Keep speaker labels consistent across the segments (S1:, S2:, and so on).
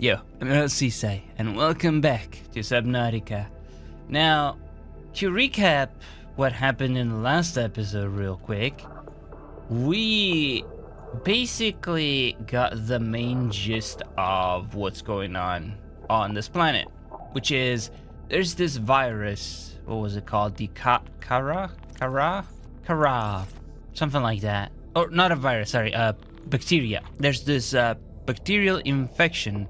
S1: Yo, I'm Suisui, and welcome back to Subnautica. Now, to recap what happened in the last episode real quick, we basically got the main gist of what's going on this planet, which is there's this virus. What was it called? The Kara, something like that. Or not a virus, sorry, bacteria. There's this bacterial infection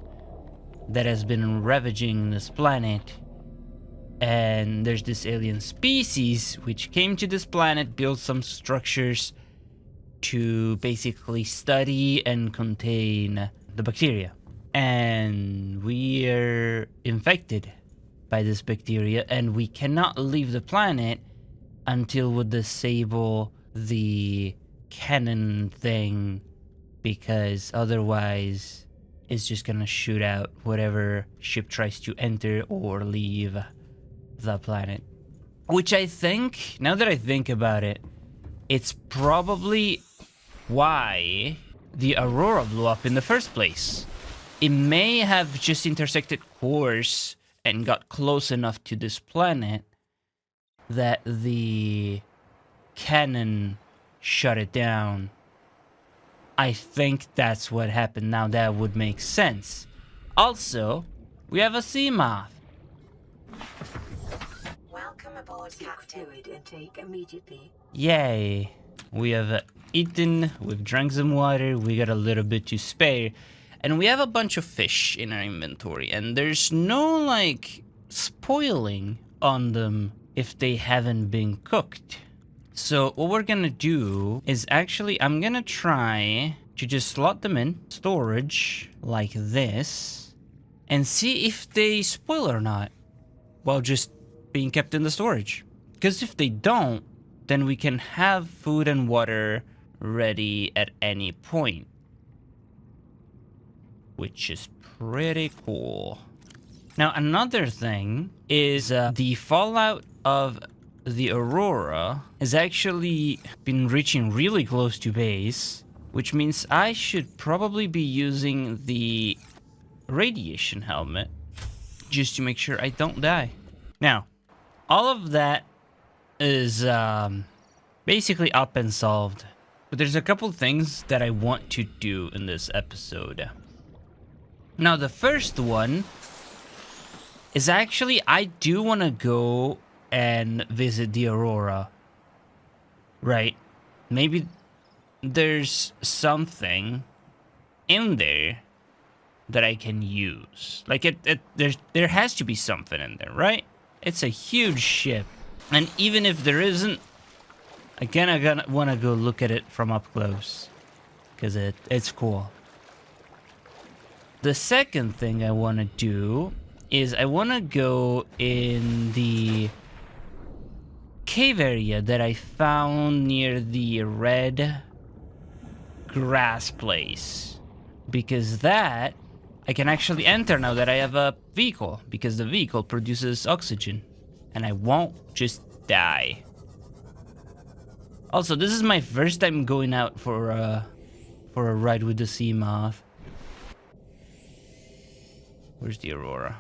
S1: that has been ravaging this planet, and there's this alien species which came to this planet, built some structures to basically study and contain the bacteria, and we are infected by this bacteria, and we cannot leave the planet until we disable the cannon thing, because otherwise it's just gonna shoot out whatever ship tries to enter or leave the planet. Which I think, now that I think about it, it's probably why the AURORA blew up in the first place. It may have just intersected course and got close enough to this planet that the cannon shut it down. I think that's what happened. Now that would make sense. Also, we have a sea moth.
S2: Welcome aboard, Captain. Fluid intake immediately.
S1: Yay. We have eaten, we've drank some water, we got a little bit to spare, and we have a bunch of fish in our inventory, and there's no, like, spoiling on them if they haven't been cooked. So what we're gonna do is actually, I'm gonna try to just slot them in storage like this and see if they spoil or not while just being kept in the storage. Because if they don't, then we can have food and water ready at any point, which is pretty cool. Now, another thing is the fallout of the AURORA has actually been reaching really close to base, which means I should probably be using the radiation helmet just to make sure I don't die. Now, all of that is basically up and solved, but there's a couple things that I want to do in this episode. Now, the first one is actually, I do want to go and visit the AURORA. Right? Maybe there's something in there that I can use. Like there has to be something in there, right? It's a huge ship, and even if there isn't, I gonna want to go look at it from up close, because it's cool. The second thing I want to do is I want to go in the cave area that I found near the red grass place, because that I can actually enter now that I have a vehicle, because the vehicle produces oxygen and I won't just die. Also, this is my first time going out for a ride with the sea moth. Where's the AURORA?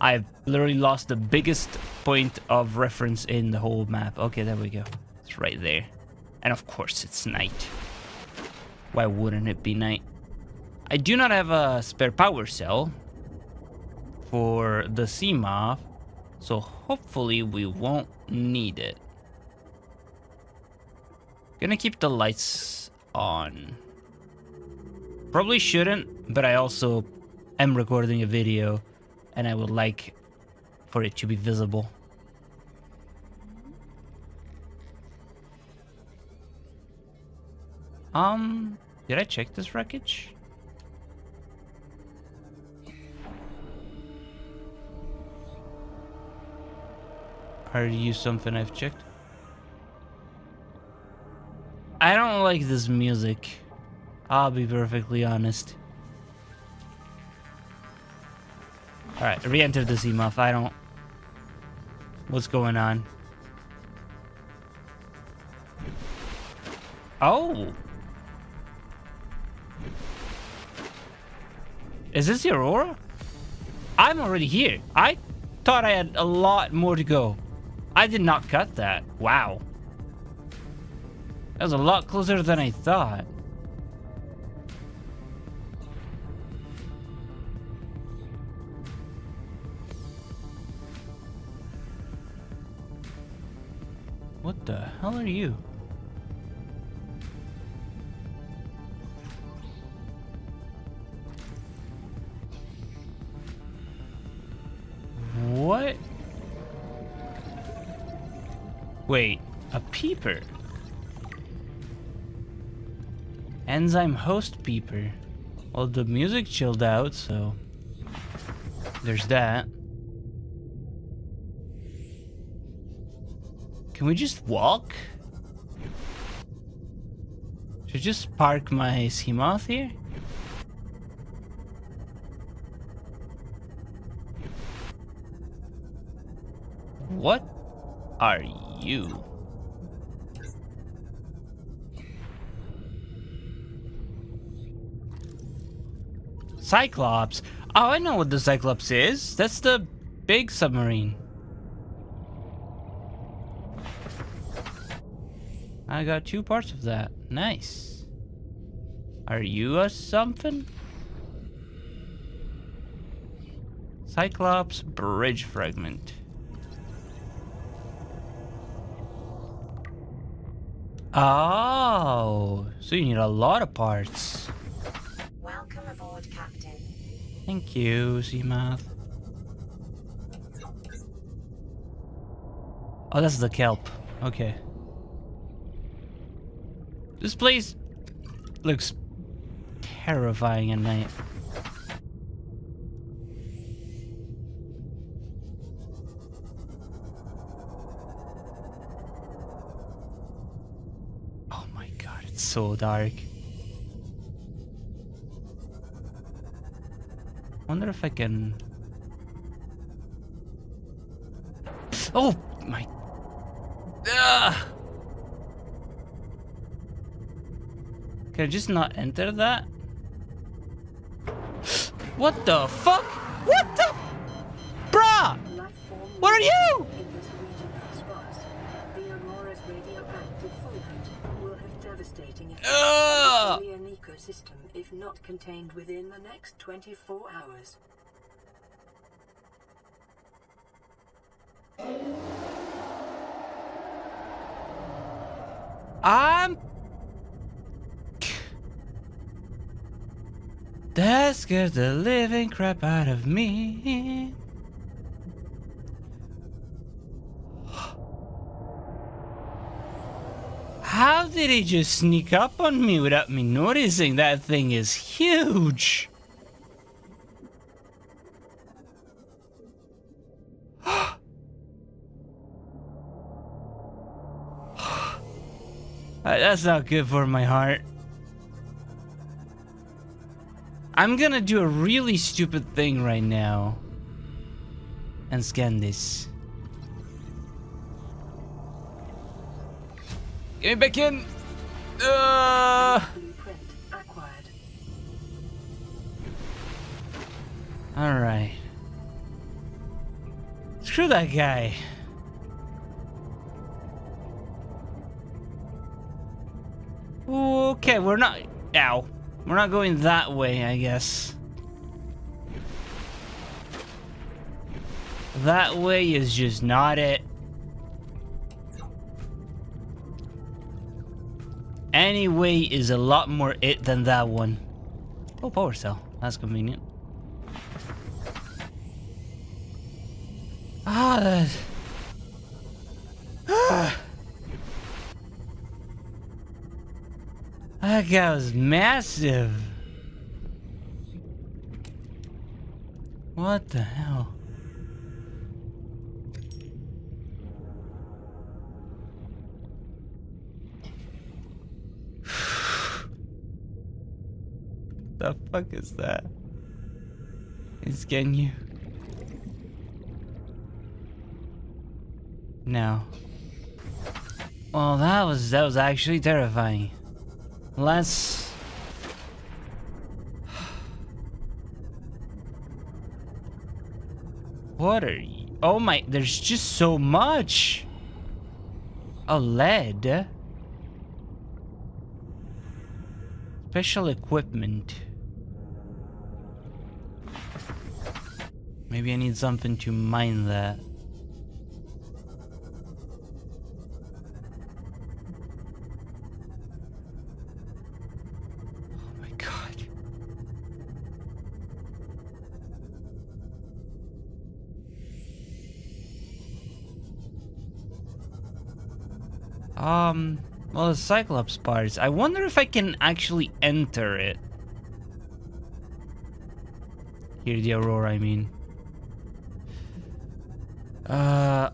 S1: I've literally lost the biggest point of reference in the whole map. Okay, there we go. It's right there. And of course, it's night. Why wouldn't it be night? I do not have a spare power cell for the sea moth, so hopefully we won't need it. Gonna keep the lights on. Probably shouldn't, but I also am recording a video and I would like for it to be visible. Did I check this wreckage? Are you something I've checked? I don't like this music. I'll be perfectly honest. Alright, re-enter the sea moth. I don't... What's going on? Oh! Is this the Aurora? I'm already here. I thought I had a lot more to go. I did not cut that. Wow. That was a lot closer than I thought. What the hell are you? What? Wait, a peeper. Enzyme host peeper. Well, the music chilled out, so there's that. Can we just walk? Should I just park my Seamoth here? What are you? Cyclops? Oh, I know what the Cyclops is. That's the big submarine. I got 2 parts of that. Nice. Are you a something? Cyclops bridge fragment. Oh, so you need a lot of parts.
S2: Welcome aboard, Captain.
S1: Thank you, Seamoth. Oh, that's the kelp. Okay. This place looks terrifying at night. Oh my god, it's so dark. Wonder if I can... Oh my... Ugh! Can I just not enter that? What the fuck? What the... Bruh! What are you?
S2: In this region of sparse, the Aurora's radioactive footprint will have devastating effects on the alien ecosystem if not contained within the next 24 hours.
S1: That scares the living crap out of me. How did he just sneak up on me without me noticing? That thing is huge. That's not good for my heart. I'm gonna do a really stupid thing right now and scan this. Get me back in.
S2: Blueprint acquired.
S1: All right. Screw that guy. Okay, we're not... Ow. We're not going that way, I guess. That way is just not it. Any way is a lot more it than that one. Oh, power cell. That's convenient. Ah, that... That guy was massive. What the hell? The fuck is that? It's getting you. No. Well, that was actually terrifying. Let's... What are you? Oh my, there's just so much. Oh, lead. Special equipment. Maybe I need something to mine that. Oh my god. Well, the Cyclops parts. I wonder if I can actually enter it. Here, the Aurora, I mean.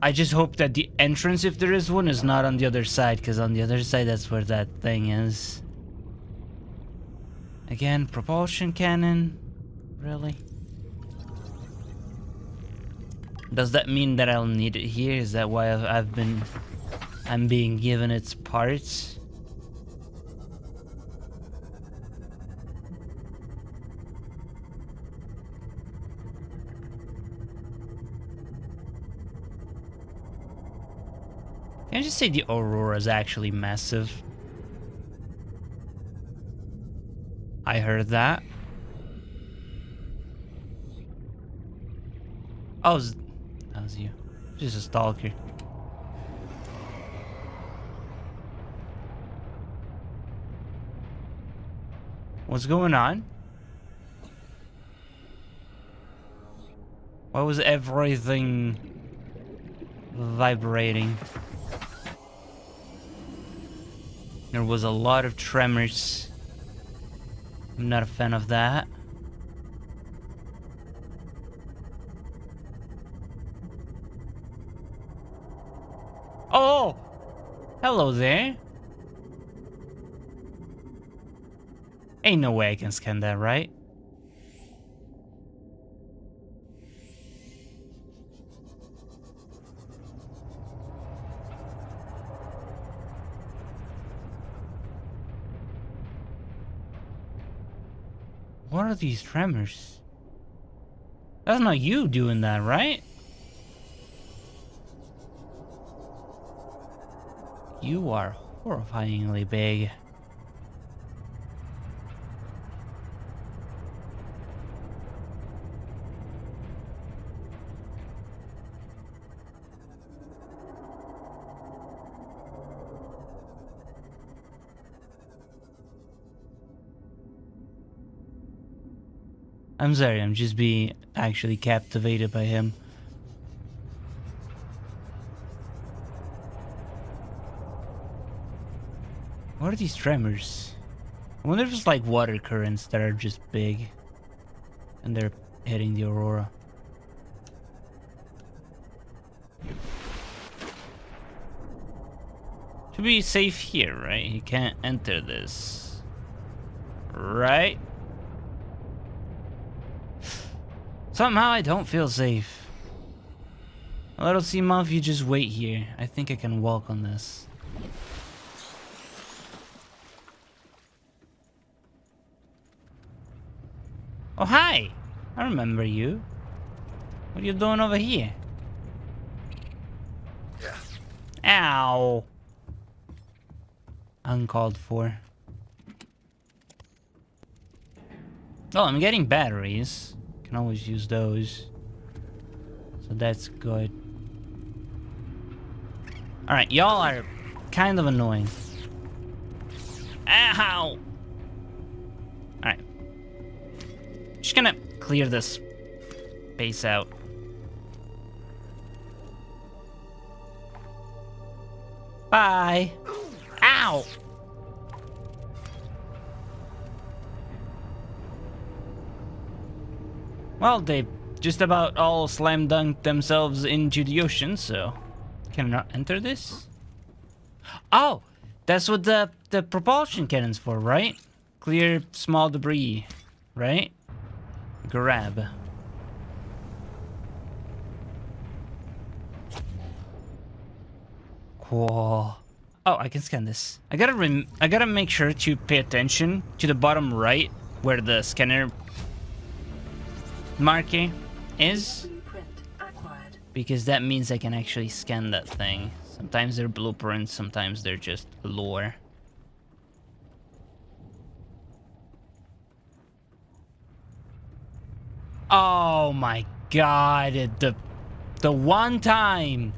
S1: I just hope that the entrance, if there is one, is not on the other side, because on the other side, that's where that thing is. Again, propulsion cannon. Really? Does that mean that I'll need it here? Is that why I'm being given its parts? Can I just say the Aurora is actually massive? I heard that. Oh, that was you. Just a stalker. What's going on? Why was everything vibrating? There was a lot of tremors. I'm not a fan of that. Oh! Hello there. Ain't no way I can scan that, right? What are these tremors? That's not you doing that, right? You are horrifyingly big. I'm sorry, I'm just being actually captivated by him. What are these tremors? I wonder if it's like water currents that are just big and they're hitting the Aurora. Should be safe here, right? You can't enter this. Right? Somehow I don't feel safe. Little sea moth, you just wait here. I think I can walk on this. Oh, hi! I remember you. What are you doing over here? Ow! Uncalled for. Oh, I'm getting batteries. Can always use those. So that's good. Alright, y'all are kind of annoying. Ow! Alright. Just gonna clear this base out. Bye! Ow! Well, they just about all slam dunked themselves into the ocean, so can I not enter this? Oh, that's what the propulsion cannon's for, right? Clear small debris, right? Grab. Cool. Oh, I can scan this. I gotta make sure to pay attention to the bottom right where the scanner marker is.
S2: Blueprint
S1: Because that means I can actually scan that thing. Sometimes they're blueprints, sometimes they're just lore. Oh my god, the one time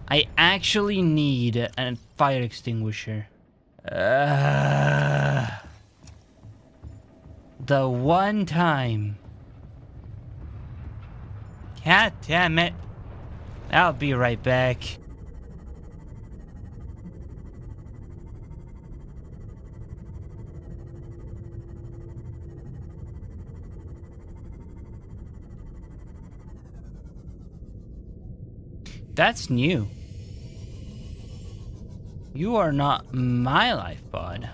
S1: I actually need a fire extinguisher. The one time. God damn it. I'll be right back. That's new. You are not my life pod.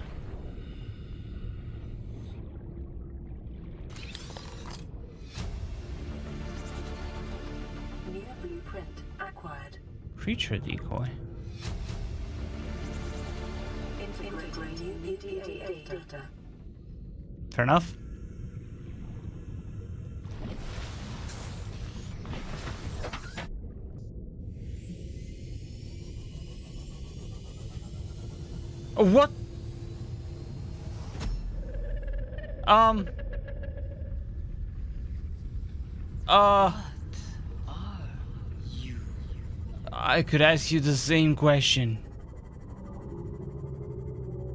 S2: New blueprint acquired.
S1: Creature decoy.
S2: Integrate new PDA data.
S1: Fair enough. What? I could ask you the same question.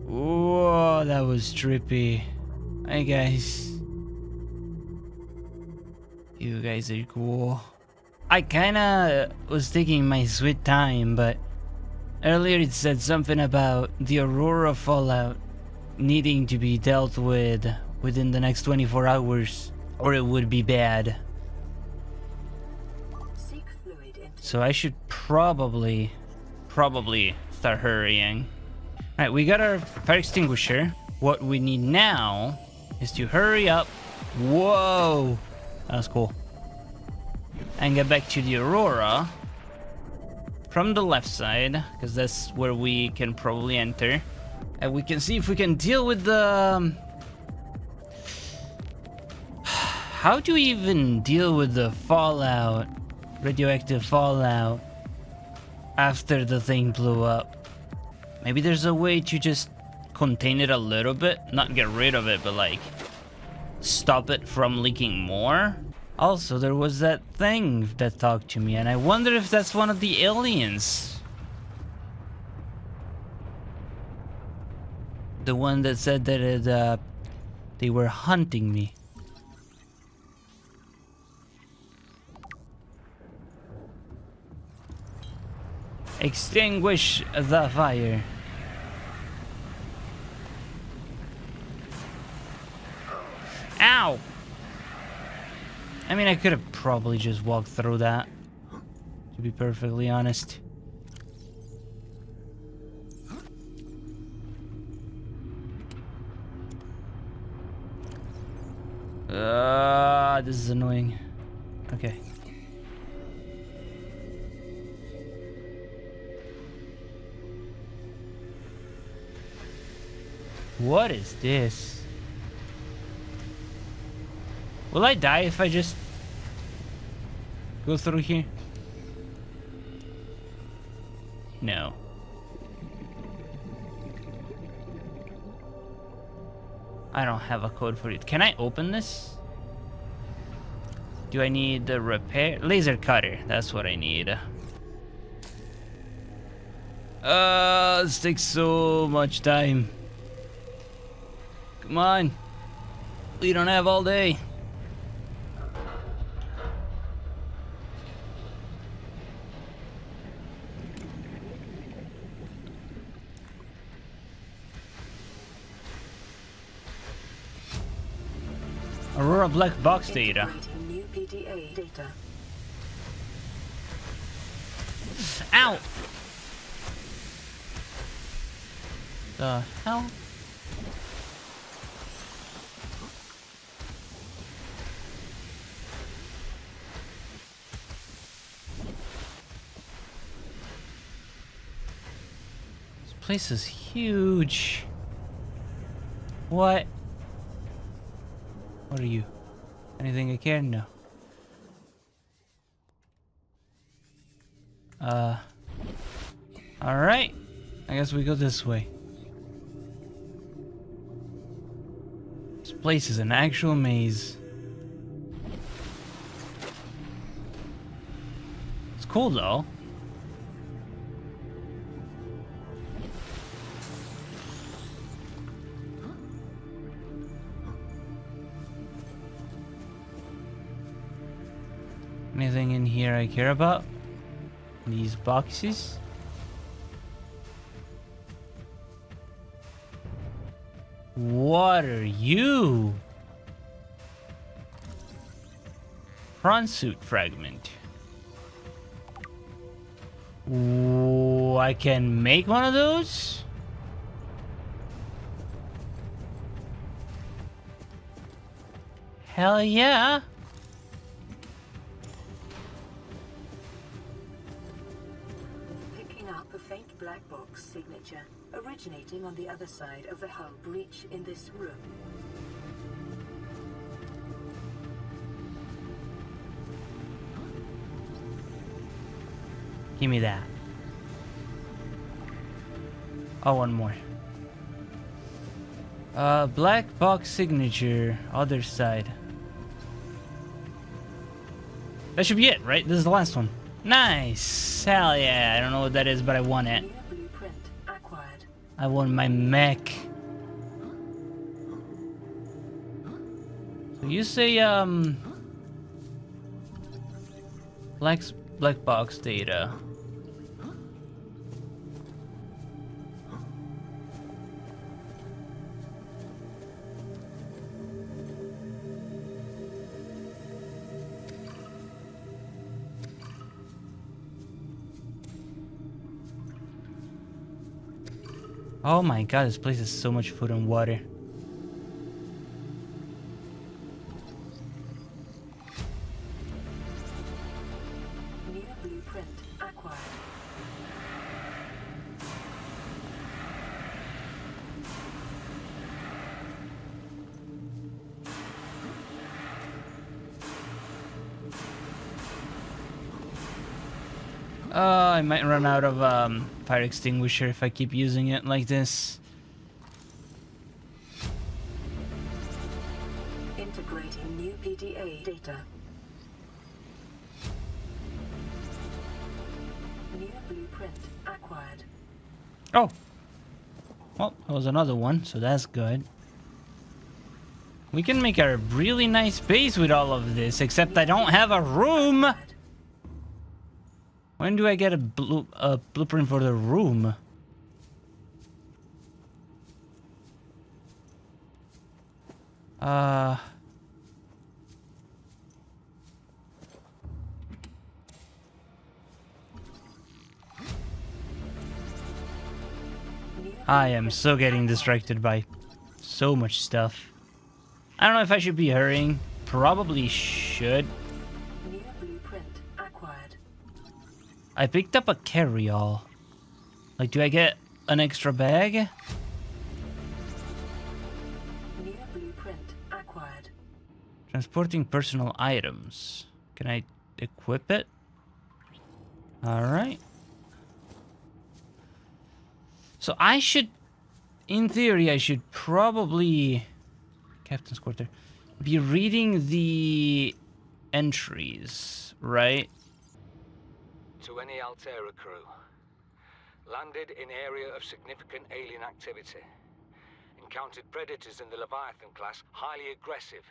S1: Whoa, that was trippy. Hi guys. You guys are cool. I kinda was taking my sweet time, but earlier it said something about the Aurora fallout needing to be dealt with within the next 24 hours, or it would be bad.
S2: Seek fluid into
S1: So I should probably start hurrying. Alright, we got our fire extinguisher. What we need now is to hurry up. Whoa! That was cool. And get back to the Aurora from the left side, because that's where we can probably enter. And we can see if we can deal with the... How do we even deal with the fallout, radioactive fallout, after the thing blew up? Maybe there's a way to just contain it a little bit, not get rid of it, but like stop it from leaking more. Also, there was that thing that talked to me, and I wonder if that's one of the aliens. The one that said that they were hunting me. Extinguish the fire. Ow! I mean, I could have probably just walked through that, to be perfectly honest. This is annoying. Okay. What is this? Will I die if I just go through here? No. I don't have a code for it. Can I open this? Do I need the repair? Laser cutter. That's what I need. This takes so much time. Come on. We don't have all day. Aurora black box data.
S2: integrating new PDA data.
S1: Ow! The hell? This place is huge. What? What are you? Anything I can? No. Alright. I guess we go this way. This place is an actual maze. It's cool though. Anything in here I care about? These boxes? What are you? Prawn suit fragment. Ooh, I can make one of those? Hell yeah.
S2: Picking up a faint black box signature originating on the other side of the hull breach in this room.
S1: Give me that. Oh, one more. Black box signature, other side. That should be it, right? This is the last one. Nice! Hell yeah, I don't know what that is, but I want it.
S2: New blueprint acquired.
S1: I want my mech. So you say, black box data. Oh my god, this place has so much food and water.
S2: New blueprint acquired.
S1: I might run out of fire extinguisher if I keep using it like this.
S2: Integrating new PDA data. New blueprint acquired.
S1: Oh! Well, that was another one, so that's good. We can make a really nice base with all of this, except I don't have a room! When do I get a blueprint for the room? I am so getting distracted by so much stuff. I don't know if I should be hurrying. Probably should.
S2: New blueprint acquired.
S1: I picked up a carry-all. Like, do I get an extra bag?
S2: New blueprint acquired.
S1: Transporting personal items. Can I equip it? Alright. So I should, in theory, I should probably, Captain's Quarter, be reading the entries, right?
S3: To any Altera crew. Landed in area of significant alien activity. Encountered predators in the Leviathan class, highly aggressive.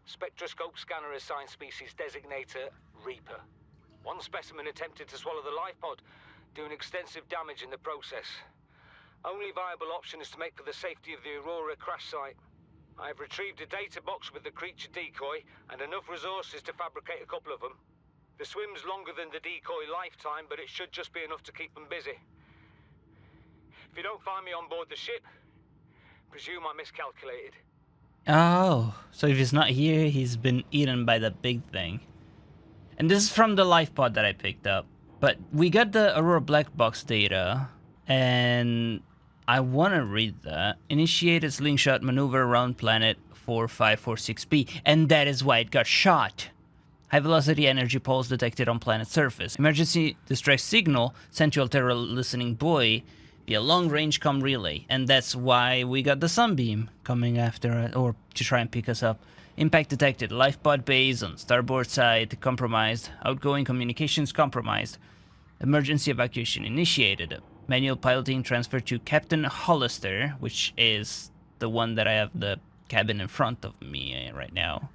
S3: Spectroscope scanner assigned species designator Reaper. One specimen attempted to swallow the life pod, doing extensive damage in the process. Only viable option is to make for the safety of the Aurora crash site. I have retrieved a data box with the creature decoy and enough resources to fabricate a couple of them. The swim's longer than the decoy lifetime, but it should just be enough to keep them busy. If you don't find me on board the ship, presume I miscalculated.
S1: Oh, so if he's not here, he's been eaten by the big thing. And this is from the life pod that I picked up. But we got the Aurora black box data, and I want to read that. Initiate a slingshot maneuver around planet 4546B, and that is why it got shot. High-velocity energy pulse detected on planet surface. Emergency distress signal sent to Altera listening buoy via long-range comm relay. And that's why we got the sunbeam coming after us, or to try and pick us up. Impact detected. Lifepod base on starboard side compromised. Outgoing communications compromised. Emergency evacuation initiated. Manual piloting transferred to Captain Hollister, which is the one that I have the cabin in front of me right now.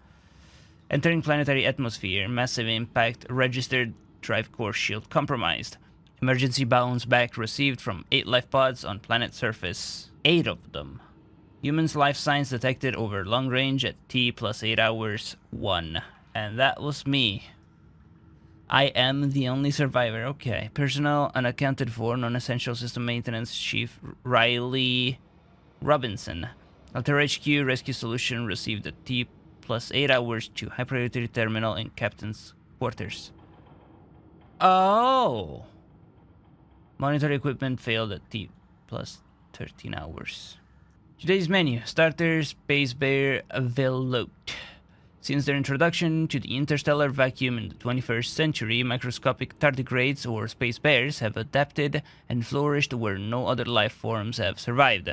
S1: Entering planetary atmosphere. Massive impact registered. Drive core shield compromised. Emergency bounce back received from 8 life pods on planet surface. 8 of them. Humans life signs detected over long range at T plus 8 hours 1. And that was me. I am the only survivor. Okay. Personnel unaccounted for. Non-essential system maintenance chief Riley Robinson. Alter HQ rescue solution received at T plus 8 hours to high priority terminal in captain's quarters. Oh! Monitor equipment failed at T plus 13 hours. Today's menu. Starters, Space Bear, Velote. Since their introduction to the interstellar vacuum in the 21st century, microscopic tardigrades or space bears have adapted and flourished where no other life forms have survived,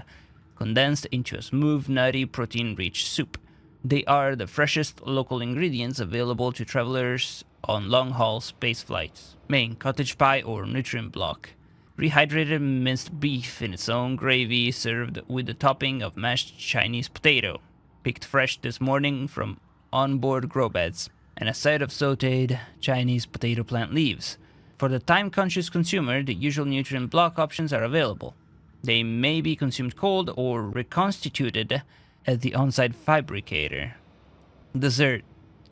S1: condensed into a smooth, nutty, protein-rich soup. They are the freshest local ingredients available to travelers on long-haul space flights. Main, cottage pie or nutrient block. Rehydrated minced beef in its own gravy served with a topping of mashed Chinese potato, picked fresh this morning from onboard grow beds, and a side of sautéed Chinese potato plant leaves. For the time-conscious consumer, the usual nutrient block options are available. They may be consumed cold or reconstituted at the on-site fabricator. Dessert.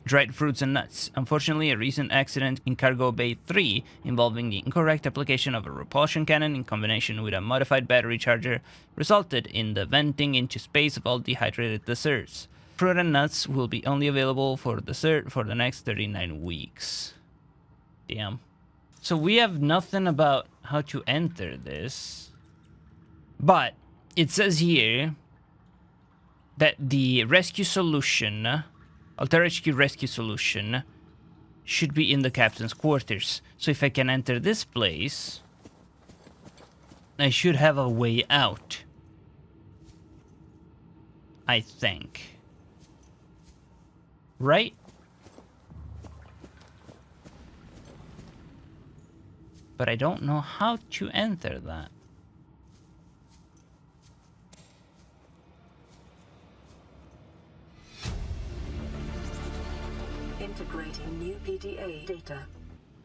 S1: Dried fruits and nuts. Unfortunately, a recent accident in Cargo Bay 3 involving the incorrect application of a repulsion cannon in combination with a modified battery charger resulted in the venting into space of all dehydrated desserts. Fruit and nuts will be only available for dessert for the next 39 weeks. Damn. So we have nothing about how to enter this. But it says here that the rescue solution, Alter HQ rescue solution, should be in the captain's quarters. So if I can enter this place, I should have a way out. I think. Right? But I don't know how to enter that.
S2: Integrating new PDA data.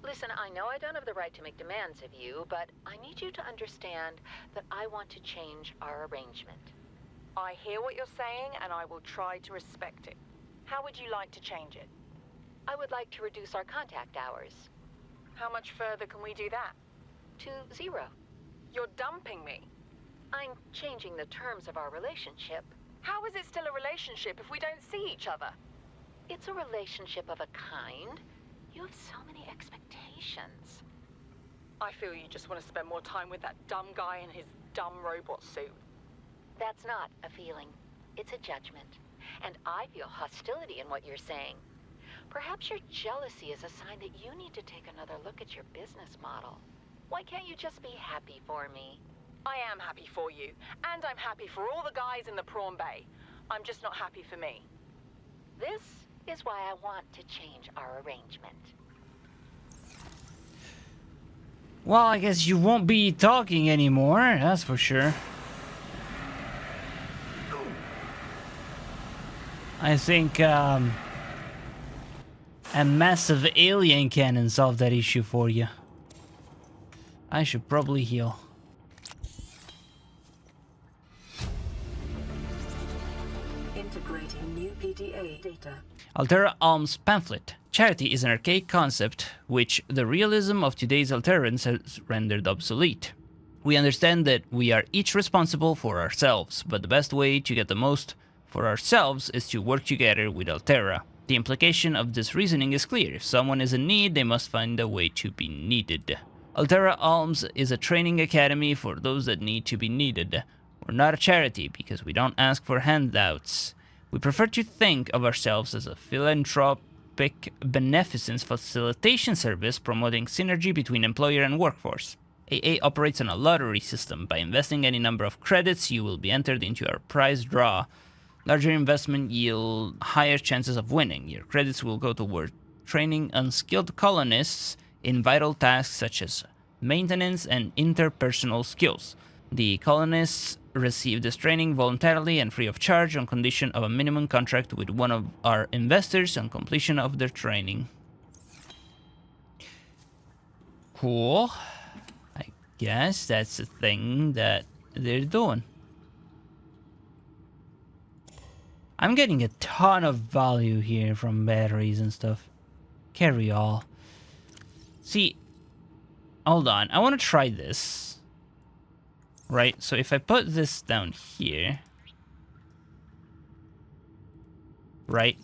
S4: Listen, I know I don't have the right to make demands of you, but I need you to understand that I want to change our arrangement.
S5: I hear what you're saying, and I will try to respect it. How would you like to change it?
S4: I would like to reduce our contact hours.
S5: How much further can we do that?
S4: To 0.
S5: You're dumping me.
S4: I'm changing the terms of our relationship.
S5: How is it still a relationship if we don't see each other?
S4: It's a relationship of a kind. You have so many expectations.
S5: I feel you just want to spend more time with that dumb guy in his dumb robot suit.
S4: That's not a feeling. It's a judgment. And I feel hostility in what you're saying. Perhaps your jealousy is a sign that you need to take another look at your business model. Why can't you just be happy for me?
S5: I am happy for you, and I'm happy for all the guys in the prawn bay. I'm just not happy for me.
S4: This is why I want to change our arrangement.
S1: Well, I guess you won't be talking anymore, that's for sure. I think a massive alien cannon solved that issue for you. I should probably heal.
S2: Integrating new PDA data.
S1: Altera Alms Pamphlet. Charity is an archaic concept which the realism of today's Alterans has rendered obsolete. We understand that we are each responsible for ourselves, but the best way to get the most for ourselves is to work together with Altera. The implication of this reasoning is clear. If someone is in need, they must find a way to be needed. Altera Alms is a training academy for those that need to be needed. We're not a charity because we don't ask for handouts. We prefer to think of ourselves as a philanthropic beneficence facilitation service promoting synergy between employer and workforce. AA operates on a lottery system. By investing any number of credits, you will be entered into our prize draw. Larger investment yield higher chances of winning. Your credits will go toward training unskilled colonists in vital tasks such as maintenance and interpersonal skills. The colonists receive this training voluntarily and free of charge on condition of a minimum contract with one of our investors on completion of their training. Cool. I guess that's the thing that they're doing. I'm getting a ton of value here from batteries and stuff. Carry all. See, hold on. I want to try this. Right, so if I put this down here, right,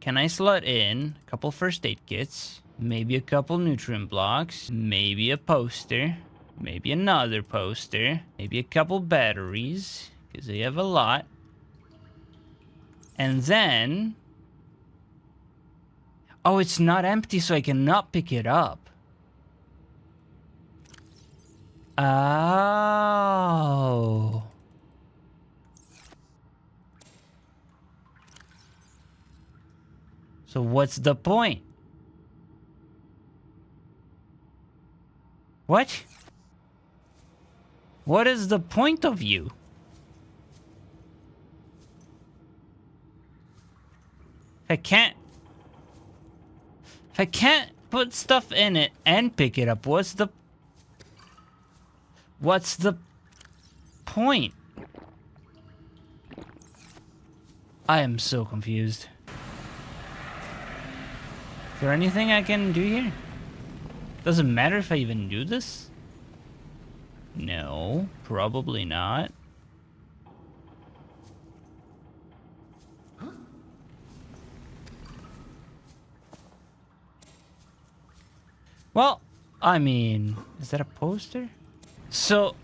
S1: can I slot in a couple first aid kits, maybe a couple nutrient blocks, maybe a poster, maybe another poster, maybe a couple batteries, because they have a lot, and then, oh, it's not empty, so I cannot pick it up. Oh. So what's the point? What? What is the point of you? If I can't put stuff in it and pick it up, what's the point? I am so confused. Is there anything I can do here? Doesn't matter if I even do this? No, probably not. Well, I mean, is that a poster? So,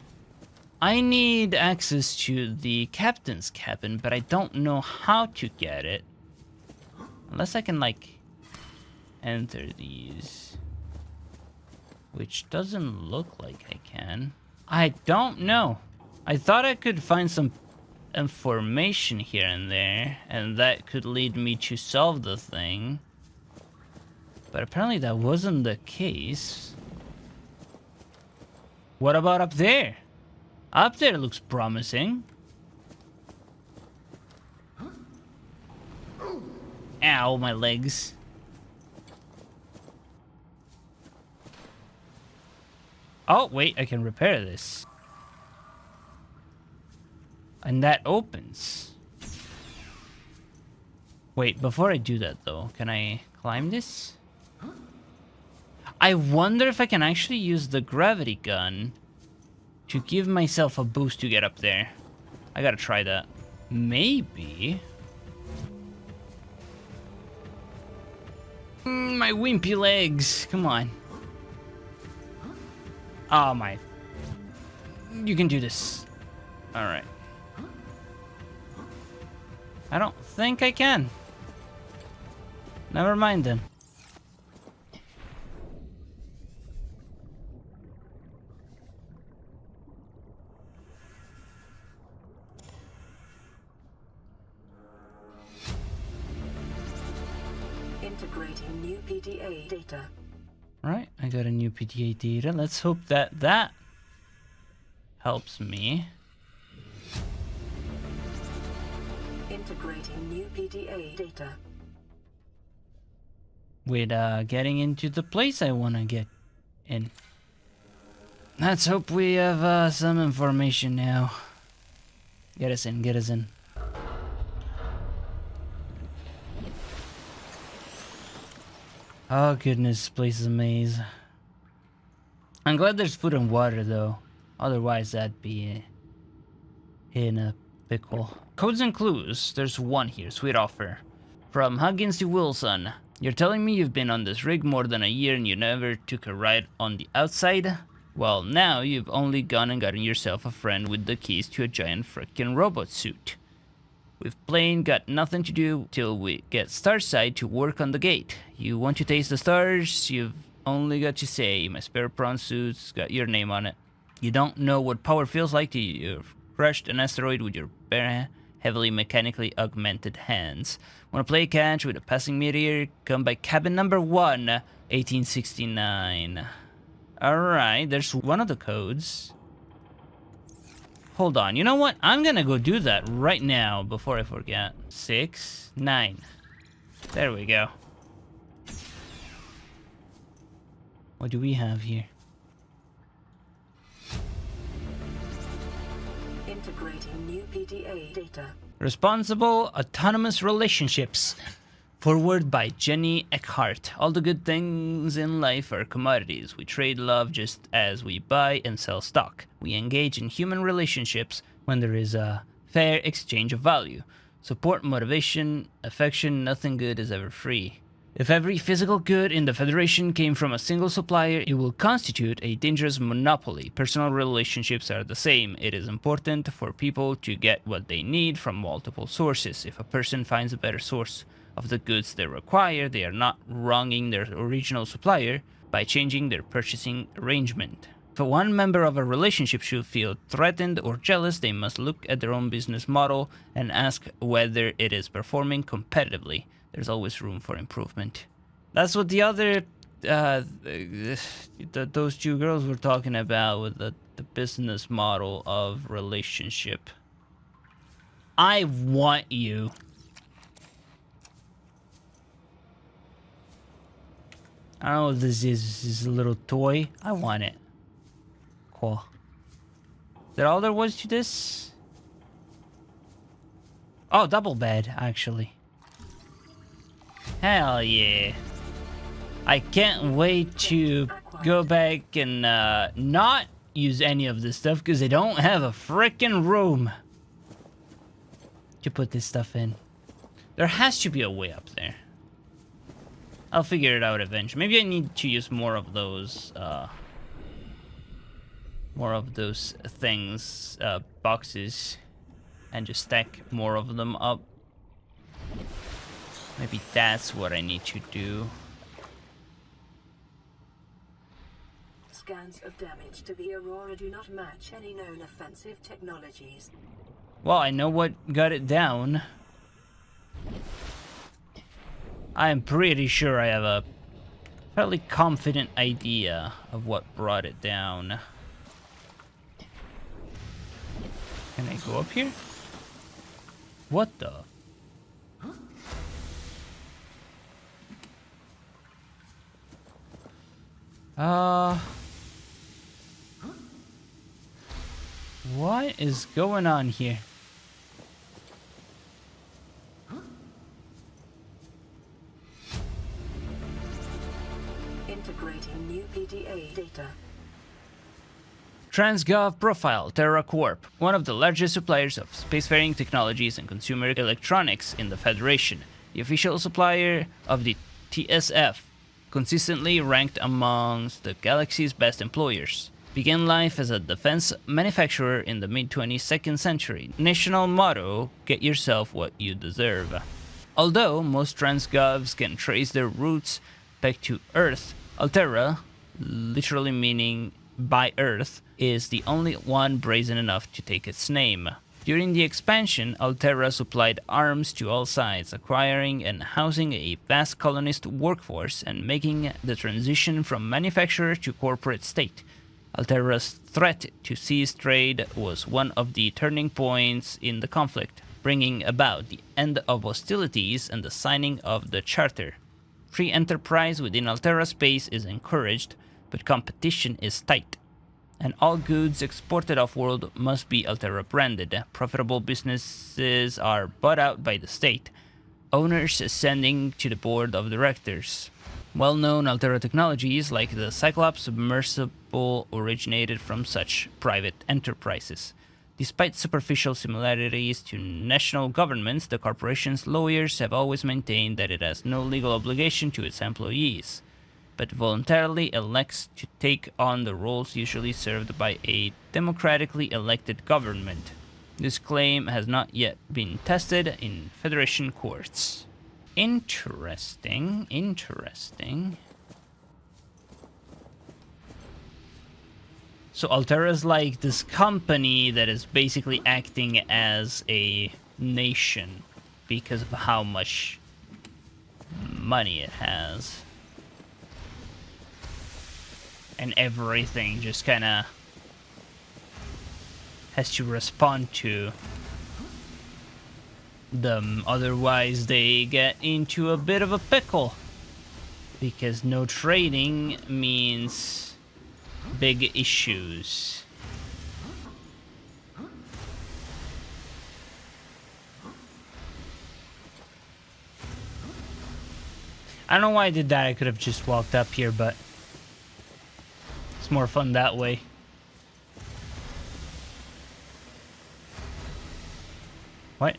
S1: I need access to the captain's cabin, but I don't know how to get it. Unless I can, like, enter these. Which doesn't look like I can. I don't know. I thought I could find some information here and there, and that could lead me to solve the thing. But apparently that wasn't the case. What about up there? Up there looks promising. Ow, my legs. Oh, wait, I can repair this. And that opens. Wait, before I do that though, can I climb this? I wonder if I can actually use the gravity gun to give myself a boost to get up there. I gotta try that. Maybe. My wimpy legs. Come on. Oh my. You can do this. Alright. I don't think I can. Never mind then.
S2: Integrating new PDA data.
S1: Right, I got a new PDA data. Let's hope that that helps me.
S2: Integrating new PDA data.
S1: With getting into the place I want to get in. Let's hope we have some information now. Get us in, get us in. Oh goodness, this place is a maze. I'm glad there's food and water though. Otherwise that'd be in a pickle. Codes and clues. There's one here, sweet offer. From Huggins to Wilson. You're telling me you've been on this rig more than a year and you never took a ride on the outside? Well, now you've only gone and gotten yourself a friend with the keys to a giant frickin' robot suit. We've plain got nothing to do till we get Starside to work on the gate. You want to taste the stars? You've only got to say, my spare prawn suit's got your name on it. You don't know what power feels like till you've crushed an asteroid with your bare, heavily mechanically augmented hands. Want to play catch with a passing meteor? Come by cabin number 1, 1869. Alright, there's one of the codes. Hold on, you know what? I'm gonna go do that right now before I forget. 6, 9. There we go. What do we have here?
S2: Integrating new PDA data.
S1: Responsible Autonomous Relationships. Forward by Jenny Eckhart. All the good things in life are commodities. We trade love just as we buy and sell stock. We engage in human relationships when there is a fair exchange of value. Support, motivation, affection, nothing good is ever free. If every physical good in the Federation came from a single supplier, it will constitute a dangerous monopoly. Personal relationships are the same. It is important for people to get what they need from multiple sources. If a person finds a better source of the goods they require, they are not wronging their original supplier by changing their purchasing arrangement. If one member of a relationship should feel threatened or jealous, they must look at their own business model and ask whether it is performing competitively. There's always room for improvement. That's what the other, those two girls were talking about with the business model of relationship. I want you. I don't know what this is. This is a little toy. I want it. Cool. Is that all there was to this? Oh, double bed, actually. Hell yeah. I can't wait to go back and not use any of this stuff because I don't have a freaking room to put this stuff in. There has to be a way up there. I'll figure it out eventually. Maybe I need to use more of those things, boxes, and just stack more of them up. Maybe that's what I need to do.
S2: Scans of damage to the Aurora do not match any known offensive technologies.
S1: Well, I know what got it down. I am pretty sure I have a fairly confident idea of what brought it down. Can I go up here? What the? What is going on here?
S2: Integrating new PDA data.
S1: Transgov Profile, Terra Corp, one of the largest suppliers of spacefaring technologies and consumer electronics in the Federation. The official supplier of the TSF, consistently ranked amongst the galaxy's best employers. Began life as a defense manufacturer in the mid-22nd century. National motto, get yourself what you deserve. Although most Transgovs can trace their roots back to Earth, Altera, literally meaning by Earth, is the only one brazen enough to take its name. During the expansion, Altera supplied arms to all sides, acquiring and housing a vast colonist workforce and making the transition from manufacturer to corporate state. Altera's threat to seize trade was one of the turning points in the conflict, bringing about the end of hostilities and the signing of the Charter. Free enterprise within Altera space is encouraged, but competition is tight, and all goods exported off-world must be Altera branded. Profitable businesses are bought out by the state, owners ascending to the board of directors. Well-known Altera technologies like the Cyclops submersible originated from such private enterprises. Despite superficial similarities to national governments, the corporation's lawyers have always maintained that it has no legal obligation to its employees, but voluntarily elects to take on the roles usually served by a democratically elected government. This claim has not yet been tested in Federation courts. Interesting, interesting. So Altera's like this company that is basically acting as a nation because of how much money it has. And everything just kind of has to respond to them, otherwise they get into a bit of a pickle. Because no trading means big issues. I don't know why I did that. I could have just walked up here, but it's more fun that way. What?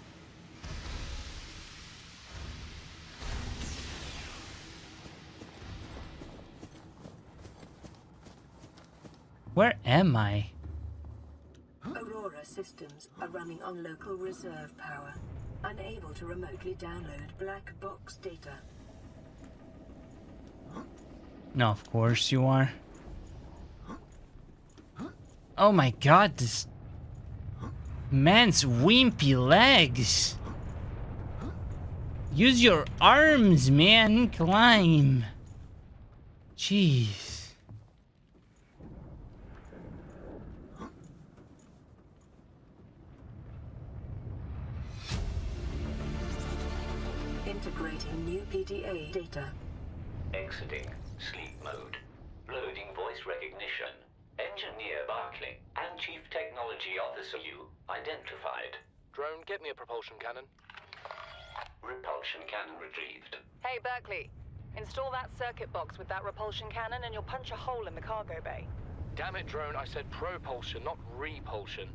S1: Where am I?
S2: Aurora systems are running on local reserve power, unable to remotely download black box data.
S1: No, of course you are. Oh my god, this man's wimpy legs. Use your arms, man. Climb. Jeez.
S2: Integrating new PDA data.
S6: Exiting sleep mode. Loading voice recognition. Engineer Barclay and Chief Technology Officer you identified.
S3: Drone, get me a propulsion cannon.
S6: Repulsion cannon retrieved.
S5: Hey, Berkeley. Install that circuit box with that repulsion cannon and you'll punch a hole in the cargo bay.
S3: Damn it, Drone, I said propulsion, not repulsion.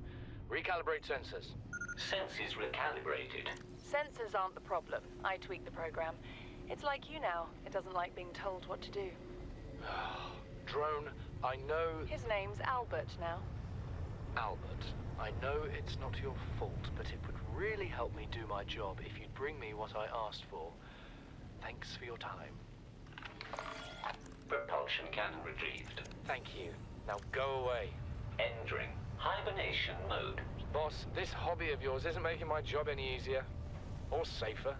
S3: Recalibrate sensors.
S6: Senses recalibrated.
S5: Sensors aren't the problem. I tweaked the program. It's like you now. It doesn't like being told what to do.
S3: Drone, I know...
S5: His name's Albert now.
S3: Albert, I know it's not your fault, but it would really help me do my job if you'd bring me what I asked for. Thanks for your time.
S6: Propulsion cannon retrieved.
S3: Thank you. Now go away.
S6: Entering hibernation mode.
S3: Boss, this hobby of yours isn't making my job any easier. Or safer.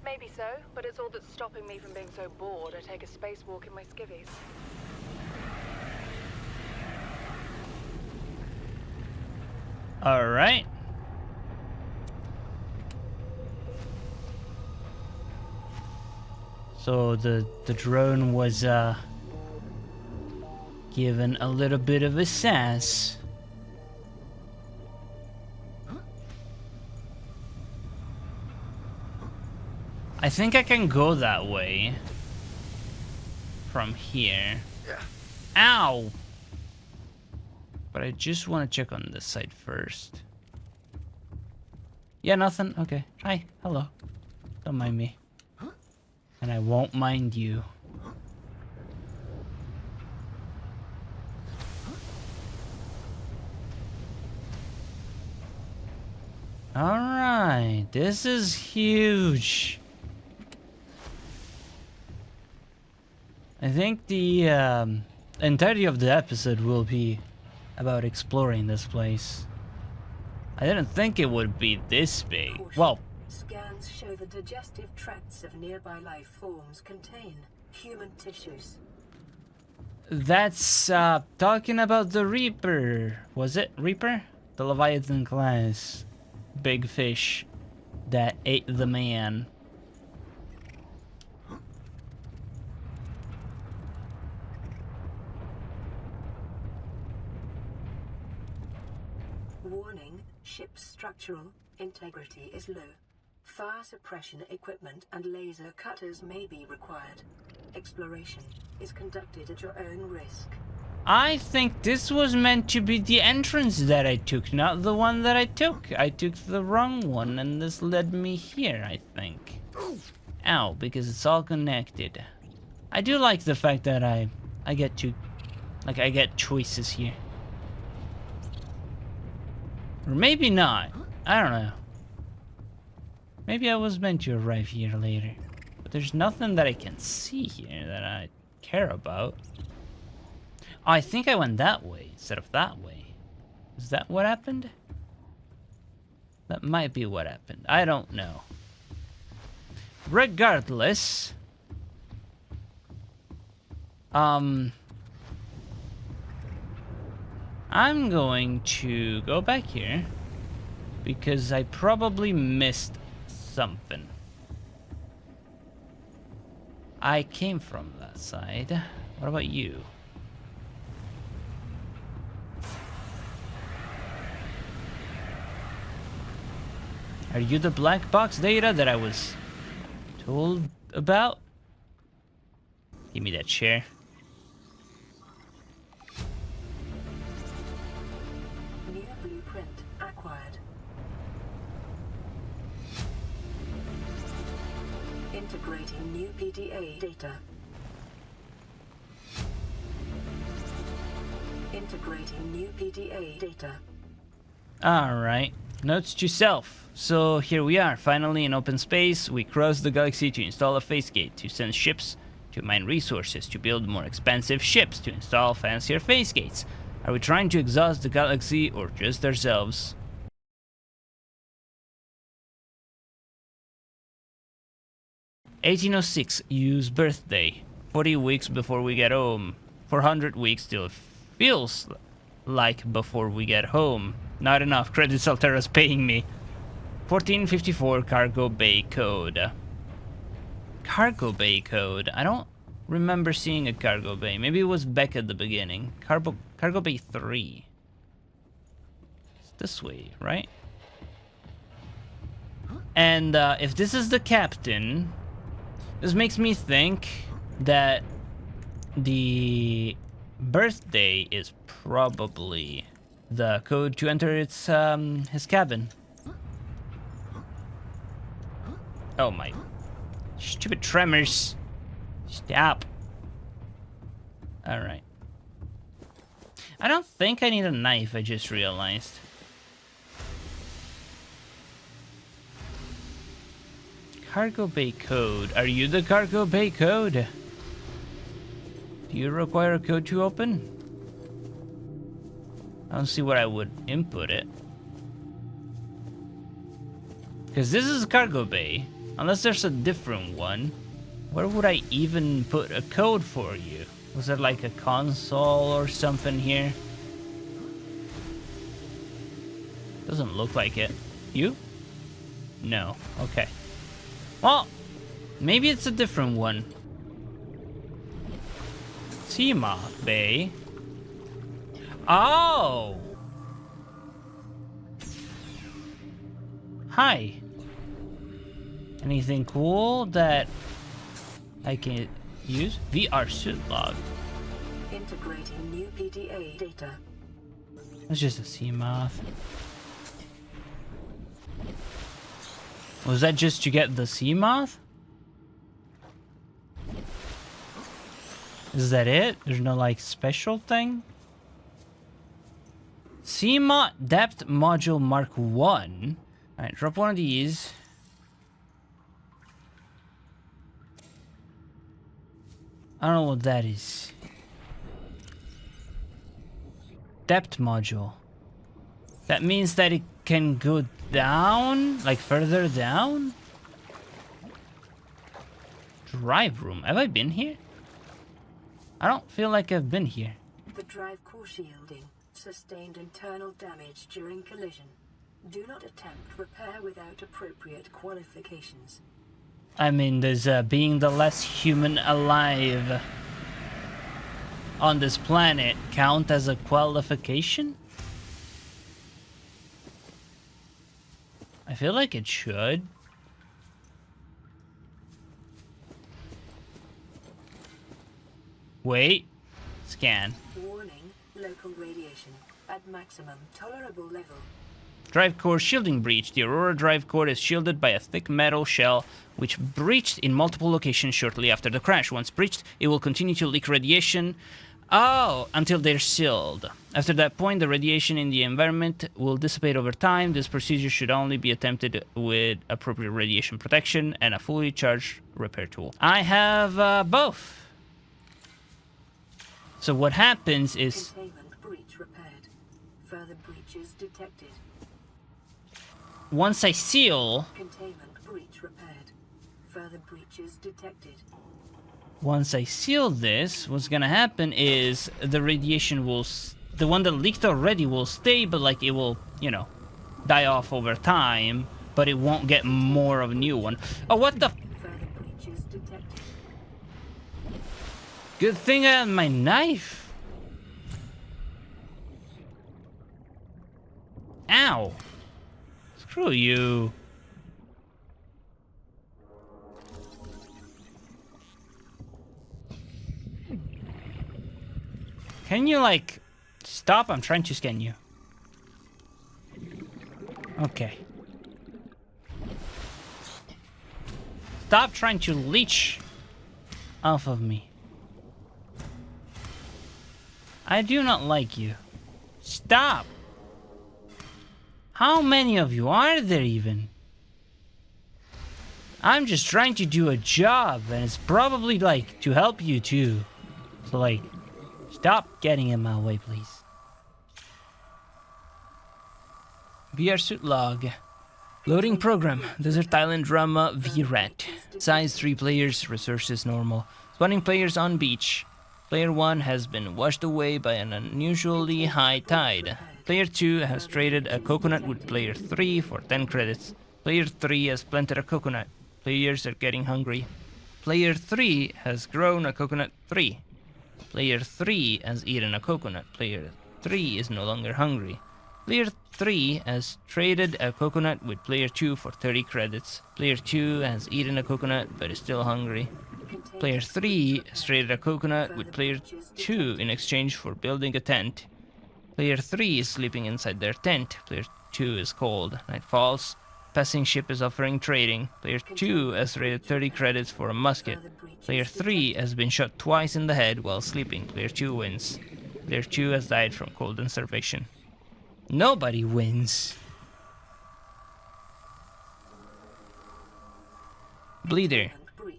S5: Maybe so, but it's all that's stopping me from being so bored I take a spacewalk in my skivvies.
S1: All right. So the drone was given a little bit of a sass. I think I can go that way from here.
S3: Yeah.
S1: Ow! But I just want to check on this side first. Yeah, nothing. Okay. Hi. Hello. Don't mind me. And I won't mind you. Alright. This is huge. I think the entirety of the episode will be about exploring this place. I didn't think it would be this big.
S2: Caution.
S1: Well,
S2: Scans show the digestive tracts of nearby life forms contain human tissues.
S1: that's talking about the Reaper. Was it Reaper? The Leviathan class. Big fish that ate the man.
S2: Warning, ship's structural integrity is low. Fire suppression equipment and laser cutters may be required. Exploration is conducted at your own risk.
S1: I think this was meant to be the entrance that I took, not the one that I took. I took the wrong one and this led me here, I think. Ow, because it's all connected. I do like the fact that I get to, I get choices here. Or maybe not. I don't know. Maybe I was meant to arrive here later. But there's nothing that I can see here that I care about. Oh, I think I went that way instead of that way. Is that what happened? That might be what happened. I don't know. Regardless, I'm going to go back here because I probably missed something. I came from that side. What about you? Are you the black box data that I was told about? Give me that chair.
S2: New blueprint acquired. Integrating new PDA data. Integrating new PDA data.
S1: Alright. Notes to self. So here we are, finally in open space. We crossed the galaxy to install a phase gate, to send ships, to mine resources, to build more expensive ships, to install fancier phase gates. Are we trying to exhaust the galaxy or just ourselves? (1806) Yu's birthday. 40 weeks before we get home. 400 weeks still feels like before we get home. Not enough. Credits Altera's paying me. 1454 Cargo Bay Code. Cargo Bay Code. I don't remember seeing a Cargo Bay. Maybe it was back at the beginning. Cargo Bay 3. It's this way, right? And if this is the captain, this makes me think that the birthday is probably the code to enter its his cabin. Oh my stupid tremors. Stop. Alright. I don't think I need a knife, I just realized. Cargo Bay Code. Are you the Cargo Bay Code? Do you require a code to open? I don't see what I would input it. Because this is Cargo Bay. Unless there's a different one. Where would I even put a code for you? Was there like a console or something here? Doesn't look like it. You? No. Okay. Well, maybe it's a different one. Seamoth Bay. Oh! Hi. Anything cool that I can use? VR suit log.
S2: Integrating new PDA data.
S1: It's just a Seamoth. Was that just to get the Seamoth? Is that it? There's no like special thing? Seamoth Depth Module Mark 1. Alright, drop one of these. I don't know what that is. Depth module. That means that it can go down? Like further down? Drive room. Have I been here? I don't feel like I've been here.
S2: The drive core shielding sustained internal damage during collision. Do not attempt repair without appropriate qualifications.
S1: I mean, does being the less human alive on this planet count as a qualification? I feel like it should. Wait. Scan.
S2: Warning, local radiation at maximum tolerable level.
S1: Drive core shielding breach. The Aurora drive core is shielded by a thick metal shell which breached in multiple locations shortly after the crash. Once breached, it will continue to leak radiation. Oh, until they're sealed. After that point, the radiation in the environment will dissipate over time. This procedure should only be attempted with appropriate radiation protection and a fully charged repair tool. I have both. So what happens is...
S2: Containment breach repaired. Further breaches detected.
S1: Once I seal...
S2: Containment breach repaired. Further breaches detected.
S1: Once I seal this, what's gonna happen is the radiation will... The one that leaked already will stay, but like it will, you know, die off over time, but it won't get more of a new one. Oh, what the...
S2: Further breaches detected.
S1: Good thing I have my knife. Ow. Screw you. Can you, like, stop? I'm trying to scan you. Okay. Stop trying to leech off of me. I do not like you. Stop! How many of you are there even? I'm just trying to do a job, and it's probably, like, to help you too. So, like, stop getting in my way, please. VR suit log. Loading program. Desert Island Drama VRAT. Size 3 players. Resources normal. Spawning players on beach. Player 1 has been washed away by an unusually high tide. Player 2 has traded a coconut with Player 3 for 10 credits. Player 3 has planted a coconut. Players are getting hungry. Player 3 has grown a coconut 3. Player 3 has eaten a coconut. Player 3 is no longer hungry. Player 3 has traded a coconut with Player 2 for 30 credits. Player 2 has eaten a coconut but is still hungry. Player 3 has traded a coconut with Player 2 in exchange for building a tent. Player 3 is sleeping inside their tent. Player 2 is cold. Night falls. Passing ship is offering trading. Player 2 has traded 30 credits for a musket. Player 3 has been shot twice in the head while sleeping. Player 2 wins. Player 2 has died from cold and starvation. Nobody wins. Bleeder.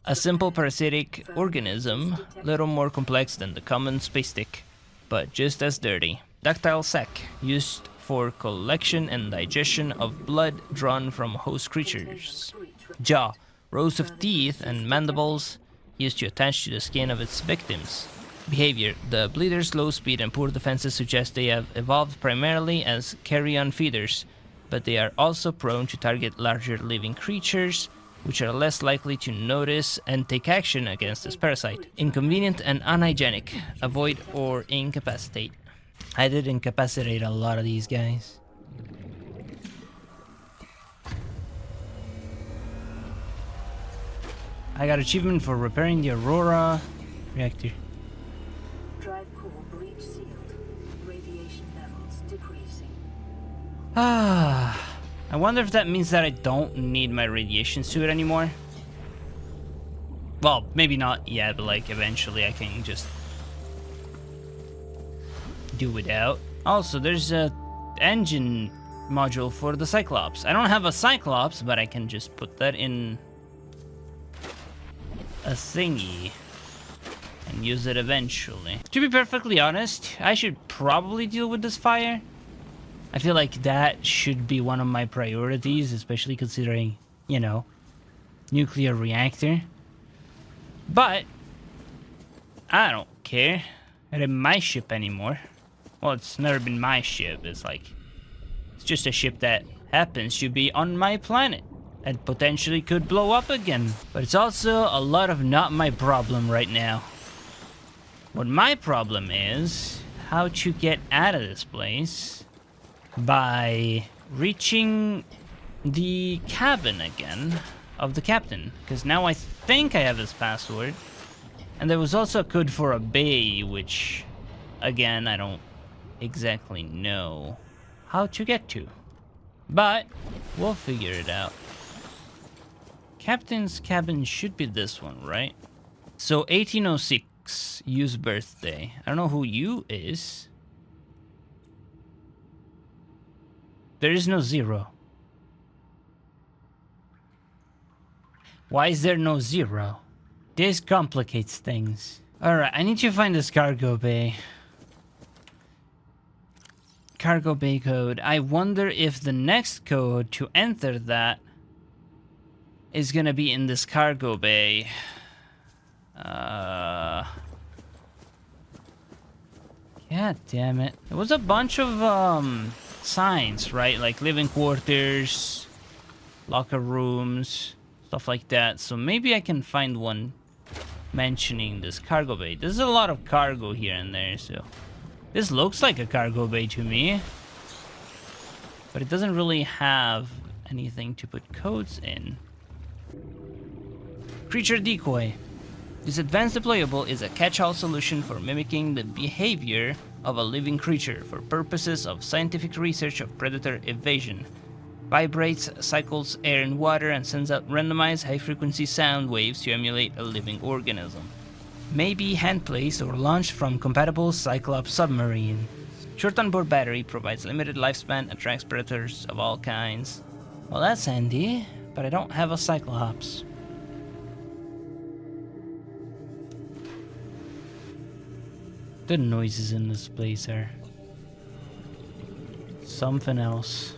S1: A simple parasitic organism, little more complex than the common space tick, but just as dirty. Ductile sac, used for collection and digestion of blood drawn from host creatures. Jaw, rows of teeth and mandibles, used to attach to the skin of its victims. Behavior. The bleeder's low speed and poor defenses suggest they have evolved primarily as carrion feeders, but they are also prone to target larger living creatures, which are less likely to notice and take action against this parasite. Inconvenient and unhygienic. Avoid or incapacitate. I did incapacitate a lot of these guys. I got achievement for repairing the AURORA reactor.
S2: Drive core breach sealed. Radiation levels decreasing.
S1: I wonder if that means that I don't need my radiation suit anymore. Well, maybe not yet, but like eventually I can just do without. Also, there's a engine module for the Cyclops. I don't have a Cyclops, but I can just put that in a thingy and use it eventually. To be perfectly honest, I should probably deal with this fire. I feel like that should be one of my priorities, especially considering, you know, nuclear reactor. But I don't care. It ain't my ship anymore. Well, it's never been my ship. It's like, it's just a ship that happens to be on my planet and potentially could blow up again. But it's also a lot of not my problem right now. What my problem is how to get out of this place by reaching the cabin again of the captain, because now I think I have his password. And there was also a code for a bay, which again I don't exactly know how to get to, but we'll figure it out. Captain's cabin should be this one, right? So 1806 X. Use birthday. I don't know who you is. There is no 0. Why is there no 0? This complicates things. Alright, I need to find this cargo bay. Cargo bay code. I wonder if the next code to enter that is gonna be in this cargo bay. God damn it. There was a bunch of signs, right? Like living quarters, locker rooms, stuff like that. So maybe I can find one mentioning this cargo bay. There's a lot of cargo here and there, so this looks like a cargo bay to me, but it doesn't really have anything to put codes in. Creature decoy. This advanced deployable is a catch-all solution for mimicking the behavior of a living creature for purposes of scientific research of predator evasion. Vibrates, cycles air and water, and sends out randomized high-frequency sound waves to emulate a living organism. May be hand-placed or launched from compatible Cyclops submarine. Short onboard battery provides limited lifespan, attracts predators of all kinds. Well, that's handy, but I don't have a Cyclops. The noises in this place are something else.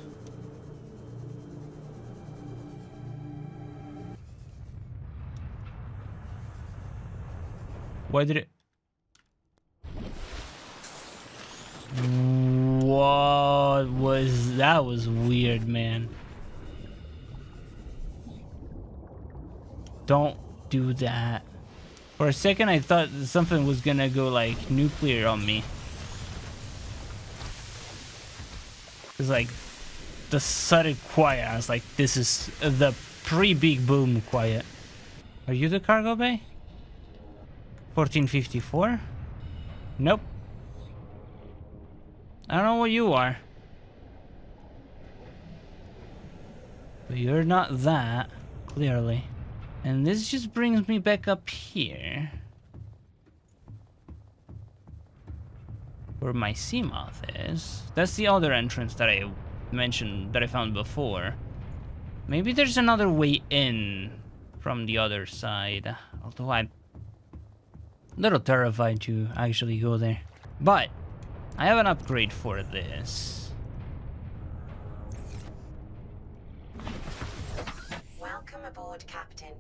S1: Why did it? What was that? Was weird, man. Don't do that. For a second, I thought something was gonna go like nuclear on me. It's like the sudden quiet. I was like, this is the pre-big boom quiet. Are you the cargo bay? 1454? Nope. I don't know what you are. But you're not that, clearly. And this just brings me back up here. Where my Seamoth is. That's the other entrance that I mentioned, that I found before. Maybe there's another way in from the other side. Although I'm a little terrified to actually go there. But I have an upgrade for this.
S2: Welcome aboard, Captain.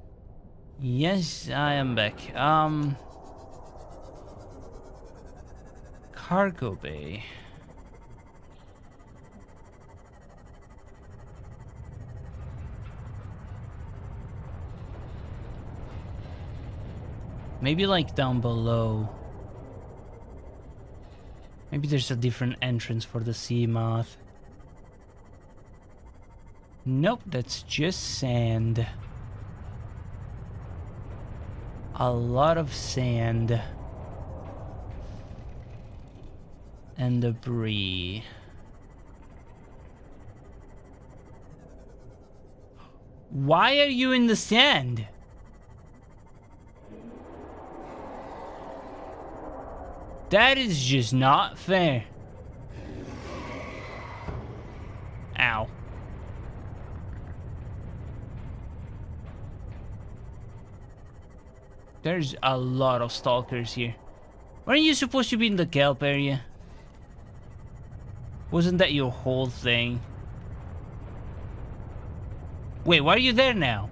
S1: Yes, I am back. Cargo bay. Maybe like down below. Maybe there's a different entrance for the Seamoth. Nope, that's just sand. A lot of sand. And debris. Why are you in the sand? That is just not fair. Ow. There's a lot of stalkers here. Weren't you supposed to be in the kelp area? Wasn't that your whole thing? Wait, why are you there now?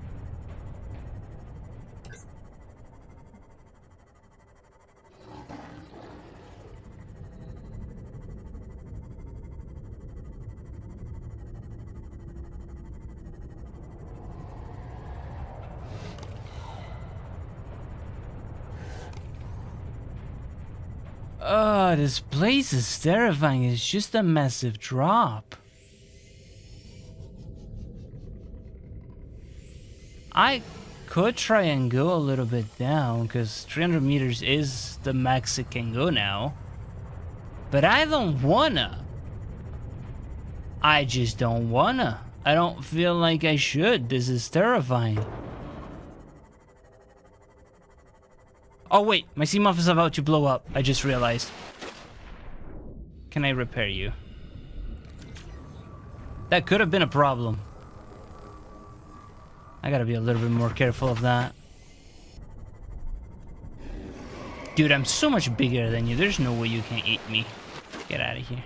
S1: Oh, this place is terrifying. It's just a massive drop. I could try and go a little bit down, because 300 meters is the max it can go now. But I don't wanna. I just don't wanna. I don't feel like I should. This is terrifying. Oh wait, my sea muff is about to blow up. I just realized. Can I repair you? That could have been a problem. I gotta be a little bit more careful of that. Dude, I'm so much bigger than you. There's no way you can eat me. Get out of here.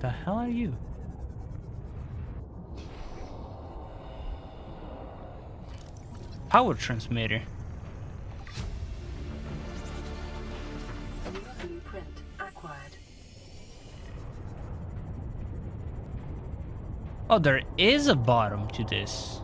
S1: The hell are you? Power transmitter.
S2: New blueprint acquired.
S1: Oh, there is a bottom to this.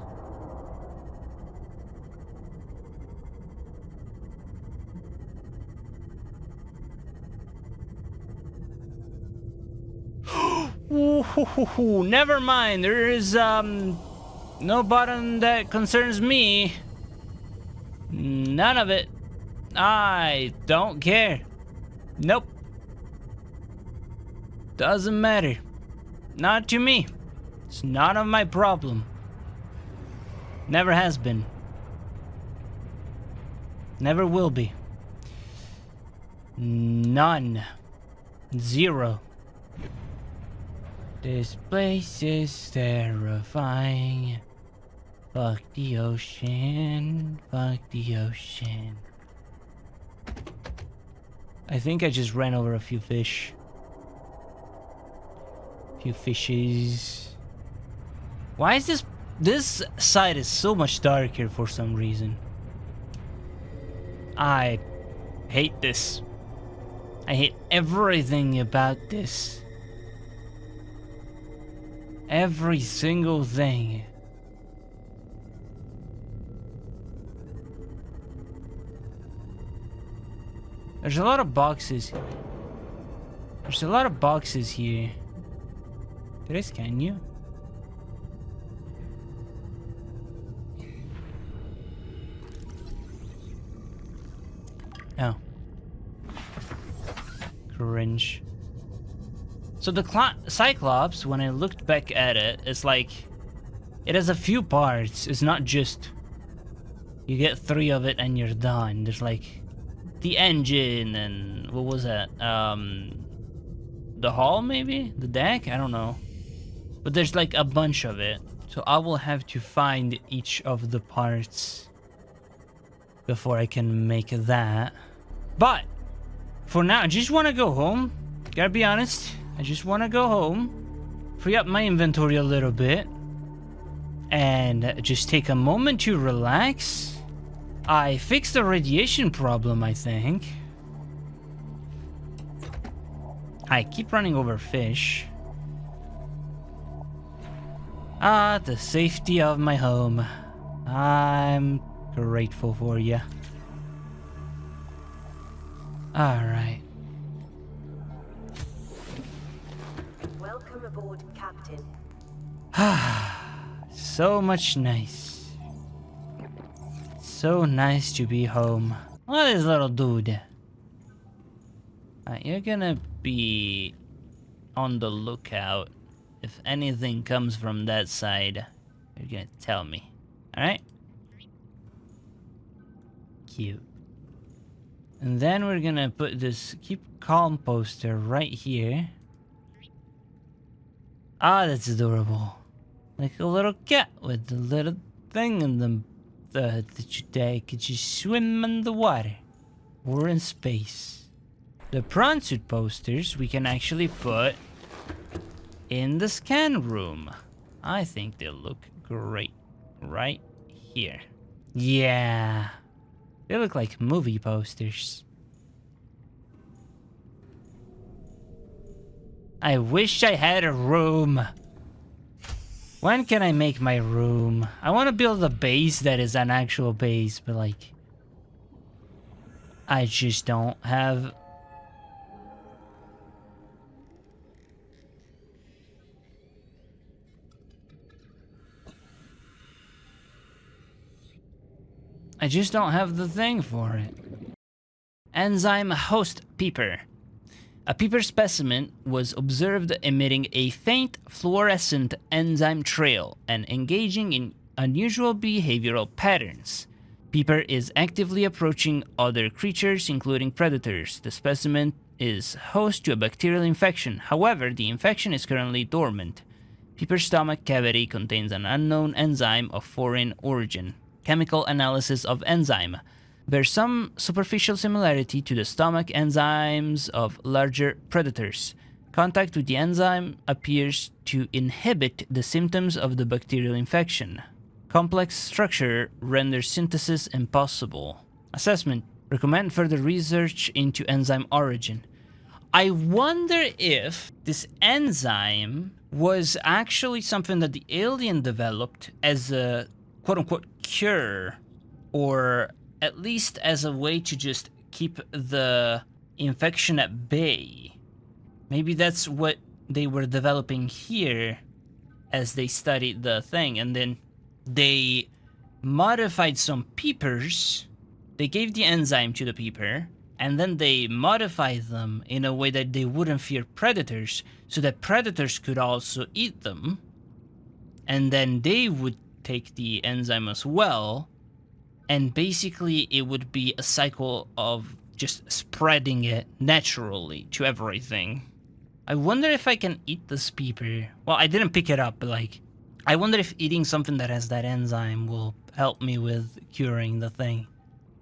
S1: Ooh, never mind. There is no bottom that concerns me. None of it. I don't care. Nope. Doesn't matter. Not to me. It's none of my problem. Never has been. Never will be. None. Zero. This place is terrifying. Fuck the ocean. Fuck the ocean. I think I just ran over a few fish. Few fishes. Why is this side is so much darker for some reason? I hate this. I hate everything about this. Every single thing. There's a lot of boxes. There's a lot of boxes here. Did I scan you? No. Cringe. So the Cyclops, when I looked back at it, it's like it has a few parts. It's not just you get 3 of it and you're done. There's like the engine and what was that? The hull maybe? The deck? I don't know. But there's like a bunch of it. So I will have to find each of the parts before I can make that. But for now, I just want to go home. Gotta be honest. I just want to go home, free up my inventory a little bit, and just take a moment to relax. I fixed the radiation problem, I think. I keep running over fish. Ah, the safety of my home. I'm grateful for you. Alright.
S2: Welcome aboard, Captain.
S1: So much nice. So nice to be home. Look at this little dude. You're gonna be on the lookout. If anything comes from that side, you're gonna tell me. Alright? Cute. And then we're gonna put this keep calm poster right here. Ah, that's adorable. Like a little cat with a little thing in the that you take. Could you swim in the water or in space? The prawn suit posters we can actually put in the scan room. I think they look great right here. Yeah, they look like movie posters. I wish I had a room. When can I make my room? I want to build a base that is an actual base, but like, I just don't have. I just don't have the thing for it. Enzyme host peeper. A peeper specimen was observed emitting a faint fluorescent enzyme trail and engaging in unusual behavioral patterns. Peeper is actively approaching other creatures, including predators. The specimen is host to a bacterial infection. However, the infection is currently dormant. Peeper's stomach cavity contains an unknown enzyme of foreign origin. Chemical analysis of enzyme bears some superficial similarity to the stomach enzymes of larger predators. Contact with the enzyme appears to inhibit the symptoms of the bacterial infection. Complex structure renders synthesis impossible. Assessment. Recommend further research into enzyme origin. I wonder if this enzyme was actually something that the alien developed as a quote-unquote cure, or at least as a way to just keep the infection at bay. Maybe that's what they were developing here as they studied the thing, and then they modified some peepers. They gave the enzyme to the peeper, and then they modified them in a way that they wouldn't fear predators, so that predators could also eat them. And then they would take the enzyme as well, and basically it would be a cycle of just spreading it naturally to everything. I wonder if I can eat this peeper. Well, I didn't pick it up, but like, I wonder if eating something that has that enzyme will help me with curing the thing.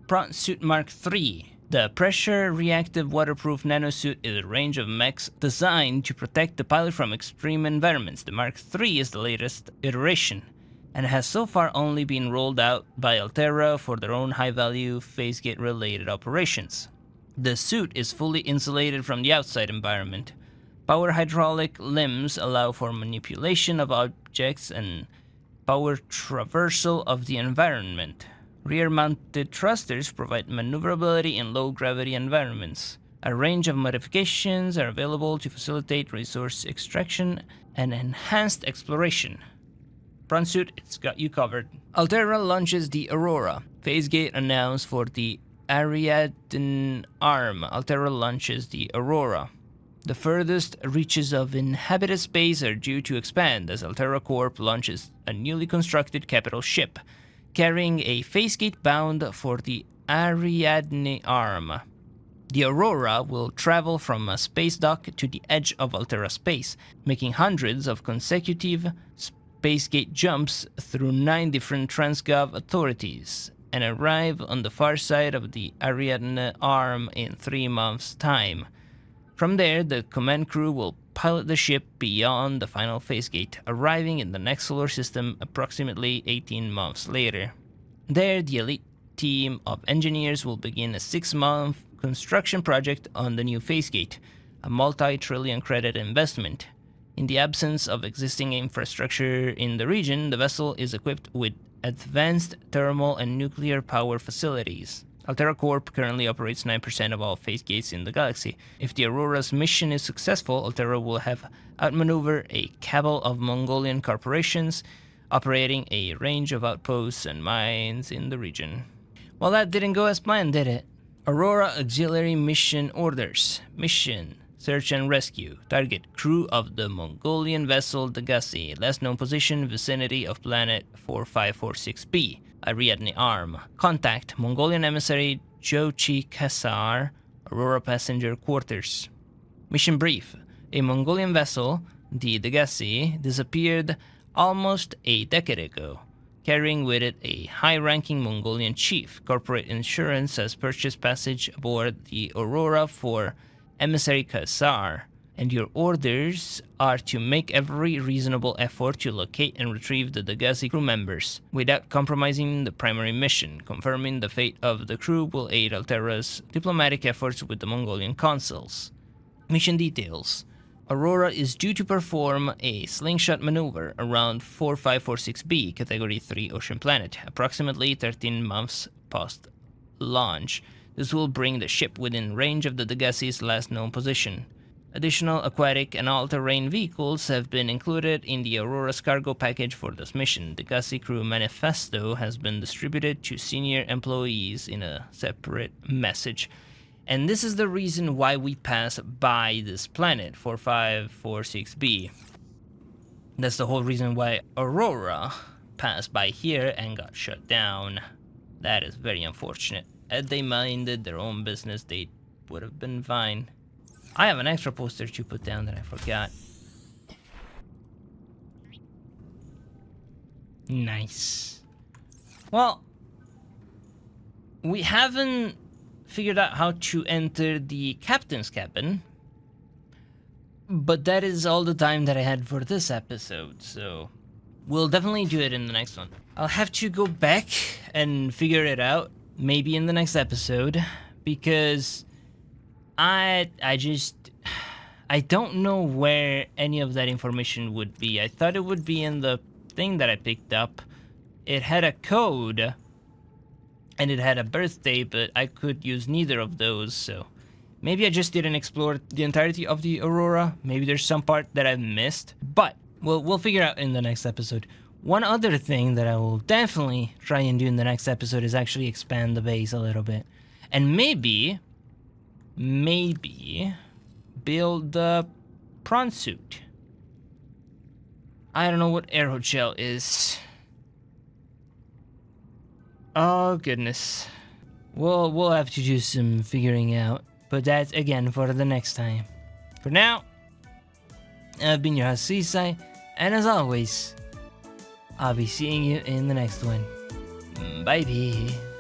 S1: Prawn Suit Mark III. The pressure-reactive waterproof nanosuit is a range of mechs designed to protect the pilot from extreme environments. The Mark III is the latest iteration, and has so far only been rolled out by AURORA for their own high-value phasegate-related operations. The suit is fully insulated from the outside environment. Power hydraulic limbs allow for manipulation of objects and power traversal of the environment. Rear-mounted thrusters provide maneuverability in low-gravity environments. A range of modifications are available to facilitate resource extraction and enhanced exploration. Prawn Suit, it's got you covered. AURORA launches the AURORA. Phasegate announced for the Ariadne arm. AURORA launches the AURORA. The furthest reaches of inhabited space are due to expand as AURORA Corp launches a newly constructed capital ship, carrying a phasegate bound for the Ariadne arm. The AURORA will travel from a space dock to the edge of AURORA space, making hundreds of consecutive spacegate jumps through 9 different Transgov authorities, and arrive on the far side of the Ariadne arm in 3 months' time. From there, the command crew will pilot the ship beyond the final phasegate, arriving in the next solar system approximately 18 months later. There, the elite team of engineers will begin a 6-month construction project on the new phasegate, a multi-trillion credit investment. In the absence of existing infrastructure in the region, the vessel is equipped with advanced thermal and nuclear power facilities. AURORA Corp currently operates 9% of all phasegates in the galaxy. If the AURORA's mission is successful, AURORA will have outmaneuvered a cabal of Mongolian corporations operating a range of outposts and mines in the region. Well, that didn't go as planned, did it? AURORA Auxiliary Mission Orders. Mission: Search and Rescue. Target: crew of the Mongolian vessel Degassi. Last known position: vicinity of planet 4546b. Ariadne arm. Contact: Mongolian emissary Jochi Kassar, AURORA passenger quarters. Mission brief: a Mongolian vessel, the Degassi, disappeared almost a decade ago, carrying with it a high-ranking Mongolian chief. Corporate insurance has purchased passage aboard the AURORA for emissary Kassar, and your orders are to make every reasonable effort to locate and retrieve the Degassi crew members without compromising the primary mission. Confirming the fate of the crew will aid AURORA's diplomatic efforts with the Mongolian consuls. Mission details: AURORA is due to perform a slingshot maneuver around 4546b, Category 3 ocean planet, approximately 13 months post-launch. This will bring the ship within range of the Degassi's last known position. Additional aquatic and all-terrain vehicles have been included in the AURORA's cargo package for this mission. The Degassi crew manifesto has been distributed to senior employees in a separate message. And this is the reason why we pass by this planet, 4546b. That's the whole reason why Aurora passed by here and got shut down. That is very unfortunate. Had they minded their own business, they would have been fine. I have an extra poster to put down that I forgot. Nice. Well, we haven't figured out how to enter the captain's cabin, but that is all the time that I had for this episode, so we'll definitely do it in the next one. I'll have to go back and figure it out, maybe in the next episode, because I don't know where any of that information would be. I thought it would be in the thing that I picked up. It had a code and it had a birthday, but I could use neither of those, so maybe I just didn't explore the entirety of the Aurora. Maybe there's some part that I've missed, but we'll figure out in the next episode. One other thing that I will definitely try and do in the next episode is actually expand the base a little bit, and maybe build a prawn suit. I don't know what aerogel is. Oh goodness. We'll have to do some figuring out, but that's again for the next time. For now, I've been your host Suisui, and as always, I'll be seeing you in the next one. Bye bye.